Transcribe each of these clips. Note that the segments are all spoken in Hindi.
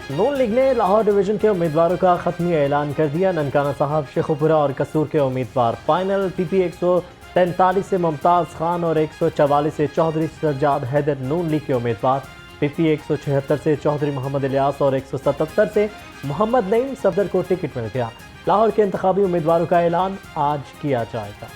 नून लीग ने लाहौर डिवीजन के उम्मीदवारों का खत्मी ऐलान कर दिया। ननकाना साहब, शेखुपुरा और कसूर के उम्मीदवार फाइनल। PP 143 से मुमताज़ खान और 144 से चौधरी सज्जाद हैदर नून लीग के उम्मीदवार। PP 176 से चौधरी मोहम्मद इलियास और 177 से मोहम्मद नईम सफदर को टिकट मिल गया। लाहौर के इंतखाबी उम्मीदवारों का ऐलान आज किया जाएगा।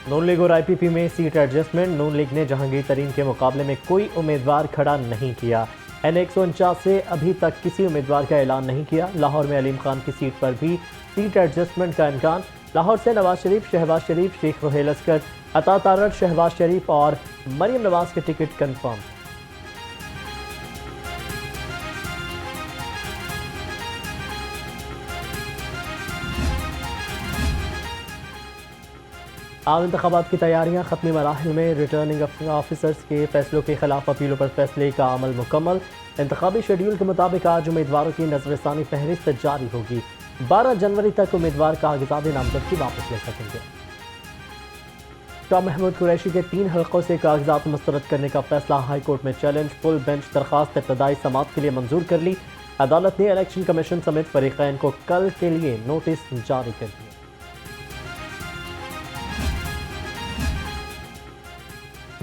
नून लीग और IPP में सीट एडजस्टमेंट। नून लीग ने जहांगीर तरीन के मुकाबले में कोई उम्मीदवार खड़ा नहीं किया। NA 149 से अभी तक किसी उम्मीदवार का ऐलान नहीं किया। लाहौर में अलीम खान की सीट पर भी सीट एडजस्टमेंट का इम्कान। लाहौर से नवाज शरीफ, शहबाज शरीफ, शेख रोहेल अस्कर, अता तारड़, शहबाज शरीफ और मरियम नवाज के टिकट कन्फर्म। आम इंतखाबात की तैयारियां खत्मी मराहिल में। रिटर्निंग ऑफिसर्स के फैसलों के खिलाफ अपीलों पर फैसले का अमल मुकम्मल। इंतखाबी शेड्यूल के मुताबिक आज उम्मीदवारों की नजरसानी फहरिस्त जारी होगी। 12 जनवरी तक उम्मीदवार कागजात नामजदगी वापस ले सकेंगे। शाह महमूद कुरैशी के 3 हल्कों से कागजात मुस्तरद करने का फैसला हाई कोर्ट में चैलेंज। फुल बेंच दरखास्त इब्तदाई समाअत के लिए मंजूर कर ली। अदालत ने इलेक्शन कमीशन समेत फरीकैन को कल के लिए नोटिस जारी कर दिए।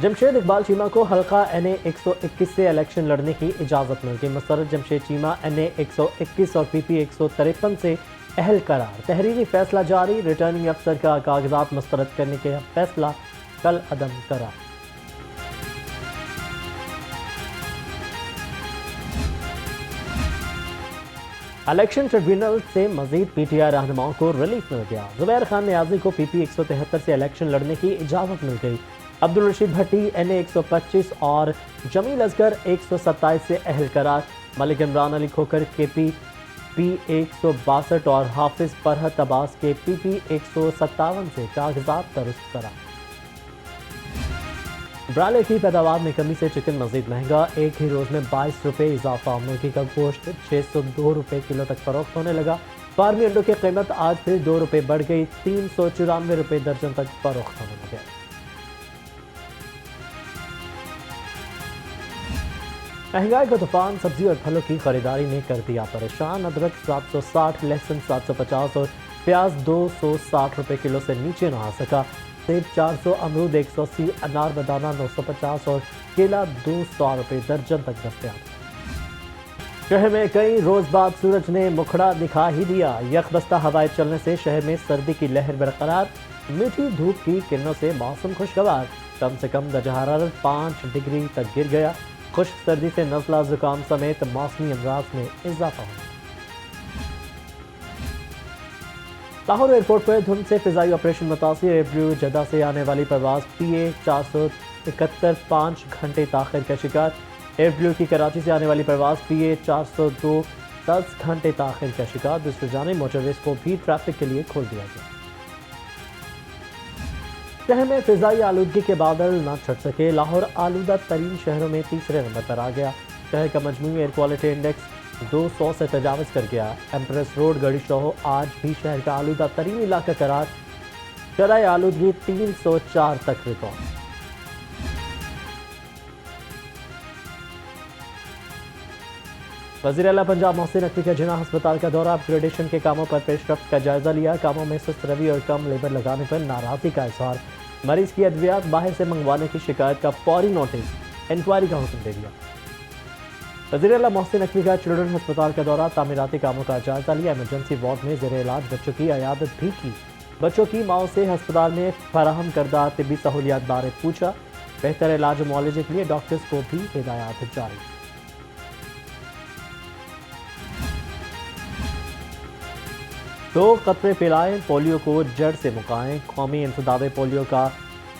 जमशेद इकबाल चीमा को हल्का NA 121 से इलेक्शन लड़ने की इजाज़त मिल गई। मुस्तरद जमशेद चीमा NA 121 और PP 153 से अहल करार। तहरीरी फैसला जारी। रिटर्निंग अफसर का कागजात मुस्तरद करने का फैसला कल अदम करा। इलेक्शन ट्रिब्यूनल से मजीद PTI रहनुमाओं को रिलीफ मिल गया। जुबैर खान नियाजी को PP 173 से इलेक्शन लड़ने की इजाज़त मिल गई। अब्दुल रशीद भट्टी NA 125 और जमील असगर 127 से अहल करार। मलिक इमरान अली खोकर के PP 162 और हाफिज फरहत अब्बास के PP 157 से कागजात दुरुस्त करा। ब्रायलर की पैदावार में कमी से चिकन मजीद महंगा। एक ही रोज में 22 रुपये इजाफा। मुर्गी का गोश्त 602 रुपये किलो तक फरोख्त होने लगा। फार्मी अंडों की कीमत आज फिर 2 रुपये बढ़ गई। 394 रुपये दर्जन तक फरोख्त होने लगे। महंगाई का तूफान सब्जी और फलों की खरीदारी ने कर दिया परेशान। अदरक 760, लहसुन 750 और प्याज 260 रुपये किलो से नीचे न आ सका। सेब 400, अमरूद 180, अनार बदाना 950 और केला 200 रुपये दर्जन तक दस्तयाब। शहर में कई रोज बाद सूरज ने मुखड़ा दिखा ही दिया। यकबस्ता हवाएं चलने से शहर में सर्दी की लहर बरकरार। मीठी धूप की किरणों से मौसम खुशगवार। कम से कम दर्जा हरारत 5 डिग्री तक गिर गया। खुश्क सर्दी से नज़ला जुकाम समेत मौसमी अमराज में इजाफा हुआ। लाहौर एयरपोर्ट पर धुंध से फिजाई ऑपरेशन मुतासिर। एयरब्लू जद्दा से आने वाली परवाज PA 471 5 घंटे ताखिर का शिकार। एयरब्लू की कराची से आने वाली परवाज PA 402 10 घंटे ताखिर का शिकार। दूसरी जानिब मोटरवेज को भी ट्रैफिक के लिए खोल दिया गया। शहर में फिजाई आलूदगी के बादल न छट सके। लाहौर आलूदा तरीन शहरों में तीसरे नंबर पर आ गया। शहर का मजमूई एयर क्वालिटी इंडेक्स 200 से तजावज़ कर गया। एम्प्रेस रोड गढ़ी शोह आज भी शहर का आलूदा तरीन इलाका करार। शरह आलूदगी 304 तक रिकॉर्ड। वज़ीर आला पंजाब मोहसिन नकवी का जिना अस्पताल का दौरा। अपग्रेडेशन के कामों पर पेशरफ्त का जायजा लिया। कामों में सुस्त रवि और कम लेबर लगाने पर नाराजगी का इजहार। मरीज की अद्वियात बाहर से मंगवाने की शिकायत का फौरी नोटिस। इंक्वायरी का हुक्म दे दिया। वज़ीर आला मोहसिन नकवी का चिल्ड्रन अस्पताल का दौरा। तामीराती कामों का जायजा लिया। इमरजेंसी वार्ड में ज़ेरे इलाज बच्चों की अयादत भी की। बच्चों की माओ से अस्पताल में फराहम करदा तिब्बी सहूलियात बारे पूछा। बेहतर इलाज और मुआलजे के लिए डॉक्टर्स को भी हिदायत जारी। दो कतरे पिलाएं, पोलियो को जड़ से मुकाएं। कौमी इंसदाद पोलियो का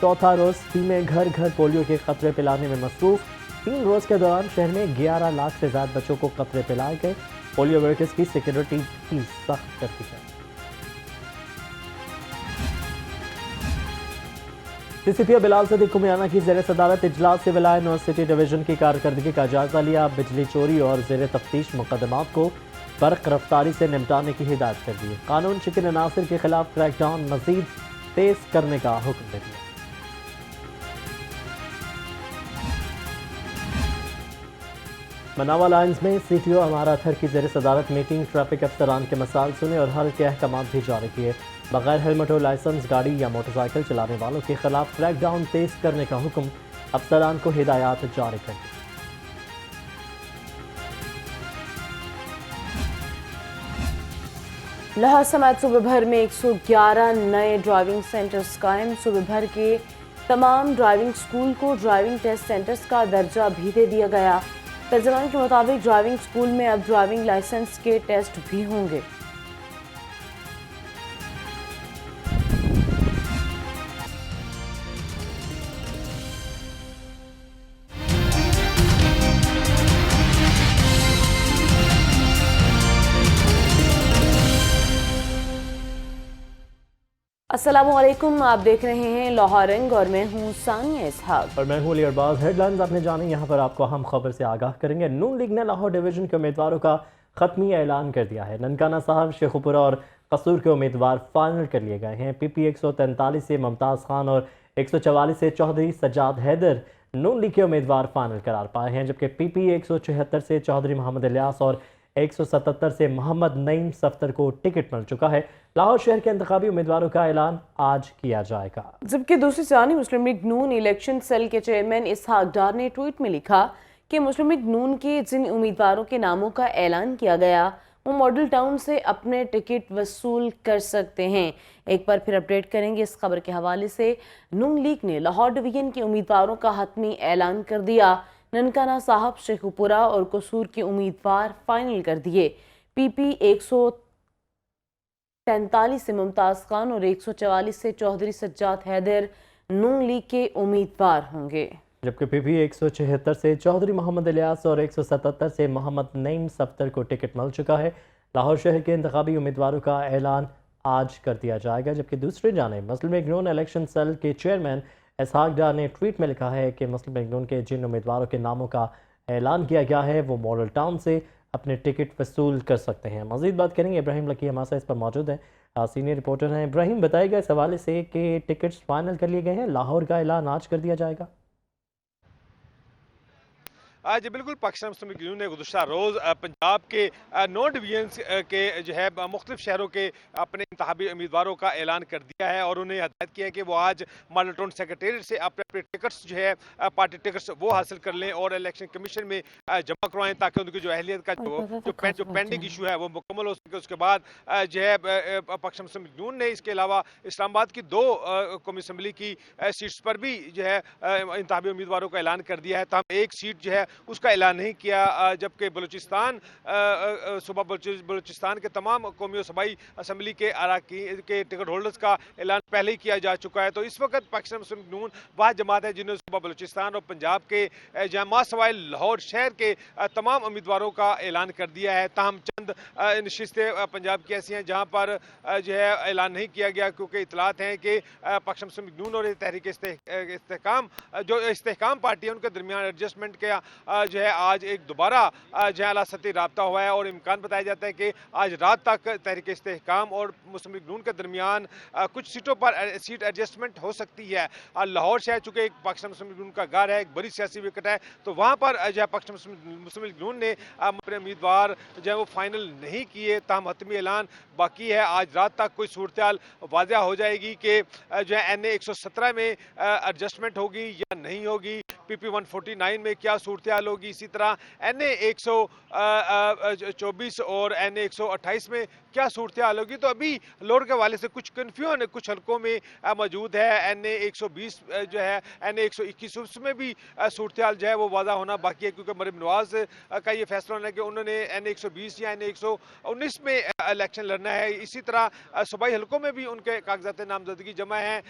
चौथा रोज टीमें घर घर पोलियो के कतरे पिलाने में मसरूफ। 3 रोज के दौरान शहर में 11 लाख से ज्यादा बच्चों को कतरे पिलाए गए। पोलियो वर्कर्स की सिक्योरिटी भी सख्त कर दी गई। CCPO बिलाल सदीक कुमियाना की ज़ेर सदारत इजलास सिविल लाइन और सिटी डिवीजन की कारकर्दगी का जायजा लिया। बिजली चोरी और ज़ेर तफ्तीश मुकदमात को बर्क रफ्तारी से निपटाने की हिदायत कर दी। कानून शिकन अनासिर के खिलाफ क्रैकडाउन मजीद तेज करने का हुक्म दे दिया। मनावा लाइन्स में CTO हमारा अथर की ज़ेर सदारत मीटिंग, ट्रैफिक अफसरान के मसाइल सुने और हल के अहकाम भी जारी किए। बगैर हेलमेट और लाइसेंस गाड़ी या मोटरसाइकिल चलाने वालों के खिलाफ क्रैकडाउन तेज करने का हुक्म, अफसरान को हिदायत जारी कर दी। लाहौर समेत सूबे भर में 111 नए ड्राइविंग सेंटर्स कायम। सूबे भर के तमाम ड्राइविंग स्कूल को ड्राइविंग टेस्ट सेंटर्स का दर्जा भी दे दिया गया। तर्जुमान के मुताबिक ड्राइविंग स्कूल में अब ड्राइविंग लाइसेंस के टेस्ट भी होंगे। अस्सलामुअलैकुम, आप देख रहे हैं लाहौर रंग और मैं हूं सानिया इसहाक और मैं हूं अली अरबाज। हेडलाइंस आपने जानी, यहाँ पर आपको अहम खबर से आगाह करेंगे। नून लीग ने लाहौर डिवीजन के उम्मीदवारों का खत्मी ऐलान कर दिया है। ननकाना साहब, शेखुपुरा और कसूर के उम्मीदवार फाइनल कर लिए गए हैं। PP 143 से मुमताज़ खान और 144 से चौधरी सज्जाद हैदर नून लीग के उम्मीदवार फाइनल करार पाए हैं, जबकि PP 174 से चौधरी मोहम्मद इलियास और 177 से मोहम्मद नईम सफ्तर को टिकट मिल चुका है। लाहौर शहर के इंतखाबी उम्मीदवारों का ऐलान आज किया जाएगा। जबकि दूसरी जानिब मुस्लिम लीग नून इलेक्शन सेल के चेयरमैन इसहाक डार ने ट्वीट में लिखा कि मुस्लिम लीग नून के जिन उम्मीदवारों के नामों का ऐलान किया गया वो मॉडल टाउन से अपने टिकट वसूल कर सकते हैं। एक बार फिर अपडेट करेंगे इस खबर के हवाले से। नून लीग ने लाहौर डिवीजन के उम्मीदवारों का हतमी ऐलान कर दिया। ननकाना साहब, शेखुपुरा और कसूर के उम्मीदवार फाइनल कर दिए। PP 143 से मुमताज़ खान और 144 से चौधरी सज्जाद हैदर नून लीग के उम्मीदवार होंगे, जबकि PP 176 से चौधरी मोहम्मद इलियास और 177 से मोहम्मद नईम सफ्तर को टिकट मिल चुका है। लाहौर शहर के इंतखाबी उम्मीदवारों का ऐलान आज कर दिया जाएगा। जबकि दूसरी जानिब मुस्लिम लीग नून इलेक्शन सेल के चेयरमैन इसहाक डार ने ट्वीट में लिखा है कि मुस्लिम लीग नून के जिन उम्मीदवारों के नामों का ऐलान किया गया है वो मॉडल टाउन से अपने टिकट वसूल कर सकते हैं। मज़ीद बात करेंगे, इब्राहिम लकी हमारे साथ इस पर मौजूद हैं, सीनियर रिपोर्टर हैं। इब्राहिम, बताइएगा इस हवाले से कि टिकट्स फाइनल कर लिए गए हैं, लाहौर का ऐलान आज कर दिया जाएगा। जी बिल्कुल, पाकिस्तान मुस्लिम लीग नून ने गुज़श्ता रोज़ पंजाब के 9 डिवीजन के जो है मुख्तलिफ शहरों के अपने इंतखाबी उम्मीदवारों का ऐलान कर दिया है और उन्हें हदायत किया है कि वो आज मॉडल टाउन सेक्रेटेरिएट से अपने अपने टिकट्स जो है पार्टी टिकट्स वो हासिल कर लें और इलेक्शन कमीशन में जमा करवाएं, ताकि उनकी जो अहलियत का जो पेंडिंग इशू है वो मुकम्मल हो सके। उसके बाद जो है पाकिस्तान मुस्लिम लीग नून ने इसके अलावा इस्लामाबाद की 2 कौमी असम्बली की सीट्स पर भी जो है इंतखाबी उम्मीदवारों का ऐलान कर दिया है। तमाम एक सीट जो है उसका ऐलान नहीं किया, जबकि बलूचिस्तान सूबा बलूचिस्तान के तमाम कौमी सूबाई असम्बली के अरकान के टिकट होल्डर्स का ऐलान पहले ही किया जा चुका है। तो इस वक्त पाकिस्तान मुस्लिम लीग नून वह जमात है जिन्होंने सूबा बलूचिस्तान और पंजाब के जमा सवाए लाहौर शहर के तमाम उम्मीदवारों का ऐलान कर दिया है। ताहम चंद नशिस्तें पंजाब की ऐसी हैं जहाँ पर जो है ऐलान नहीं किया गया, क्योंकि इतलात हैं कि पाकिस्तान मुस्लिम लीग नून और तहरीक इस्तेहकाम जो इस्तेहकाम पार्टी है उनके दरमियान एडजस्टमेंट के जो है आज एक दोबारा जो है आला सतही राब्ता हुआ है और इम्कान बताया जाता है कि आज रात तक तहरीक इस्तेहकाम और मुस्लिम लीग नून के दरमियान कुछ सीटों पर सीट एडजस्टमेंट हो सकती है। लाहौर शहर चूँकि एक पाकिस्तान मुस्लिम लीग नून का घर है, एक बड़ी सियासी विकेट है, तो वहाँ पर जो है पाकिस्तान मुस्लिम लीग नून ने अपने उम्मीदवार जो है वो फाइनल नहीं किए। ताहम हतमी ऐलान बाकी है। आज रात तक कोई सूरत हाल वाज़ह हो जाएगी कि जो है NA 117 में एडजस्टमेंट होगी या नहीं होगी, PP 149 में क्या सूरत हाल होगी, इसी तरह NA 124 और NA 128 में क्या सूरत हाल होगी। तो अभी लाहौर के हवाले से कुछ कन्फ्यूजन कुछ हल्कों में मौजूद है। NA 120 जो है NA 121 उसमें भी सूरत हाल जो है वो वाज़ा होना बाकी है, क्योंकि मरीम नवाज का ये फैसला होना है कि उन्होंने NA 120 या NA 119 में इलेक्शन लड़ना है। इसी तरह सूबाई हल्कों में भी उनके कागजात नामजदगी जमा है।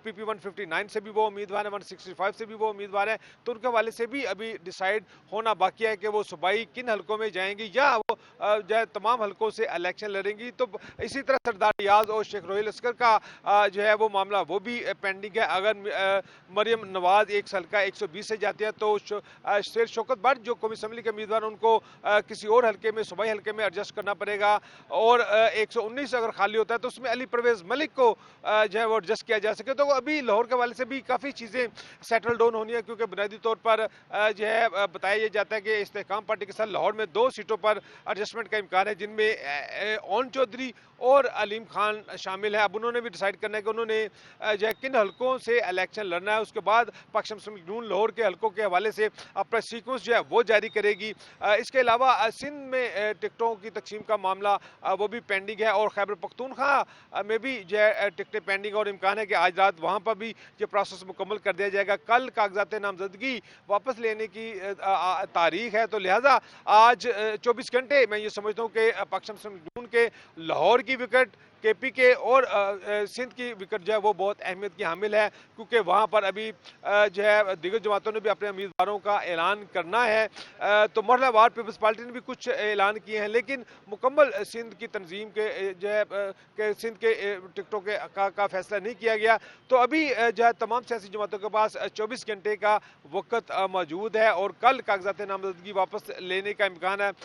PP 159 से भी वो उम्मीदवार है, 165 से भी वो उम्मीदवार है, तो उनके हवाले से भी अभी डिसाइड होना बाकी है कि वो सूबाई किन हल्कों में जाएंगे या वो जो है तमाम हलकों से इलेक्शन लड़ेंगी। तो इसी तरह सरदार रियाज और शेख रोहिल अस्कर का जो है वो मामला वो भी पेंडिंग है। अगर मरियम नवाज एक हल्का 120 से जाती है तो शेर शौकत भट्ट जो कौमी असम्बली के उम्मीदवार उनको किसी और हल्के में सूबाई हल्के में एडजस्ट करना पड़ेगा। और 119 अगर खाली होता है तो उसमें अली परवेज मलिक को जो है वो एडजस्ट किया जा सके। तो अभी लाहौर के हवाले से भी काफ़ी चीज़ें सेटल डाउन होनी है, क्योंकि बुनियादी तौर पर जो है बताया ये जाता है कि इस्तेहकाम पार्टी के साथ लाहौर में 2 सीटों पर एडजस्टमेंट का इम्कान है, जिनमें ओन चौधरी और अलीम खान शामिल है। अब उन्होंने भी डिसाइड करना है कि उन्होंने जो है किन हलकों से इलेक्शन लड़ना है। उसके बाद पाकिस्तान मुस्लिम लीग नून लाहौर के हलकों के हवाले से अपना सीक्वेंस जो है वो जारी करेगी। इसके अलावा सिंध में टिकटों की तकसीम का मामला वो भी पेंडिंग है, और खैबर पख्तूनख्वा में भी जो है टिकटें पेंडिंग, और इम्कान है कि आज रात वहाँ पर भी ये प्रोसेस मुकम्मल कर दिया जाएगा। कल कागजात नामजदगी वापस लेने की तारीख है, तो लिहाजा आज 24 घंटे मैं ये समझता हूँ कि पाकिस्तान मुस्लिम लीग नून के लाहौर की विकेट, केपी के और सिंध की विकेट जो है वो बहुत अहमियत की हामिल है, क्योंकि वहाँ पर अभी जो है दीगर जमातों ने भी अपने उम्मीदवारों का ऐलान करना है। तो मरहलावार पीपल्स पार्टी ने भी कुछ ऐलान किए हैं, लेकिन मुकम्मल सिंध की तंजीम के जो है के सिंध के टिकटों के का फैसला नहीं किया गया। तो अभी जो है तमाम सियासी जमातों के पास 24 घंटे का वक्त मौजूद है, और कल कागजात नामजदगी वापस लेने का इम्कान है।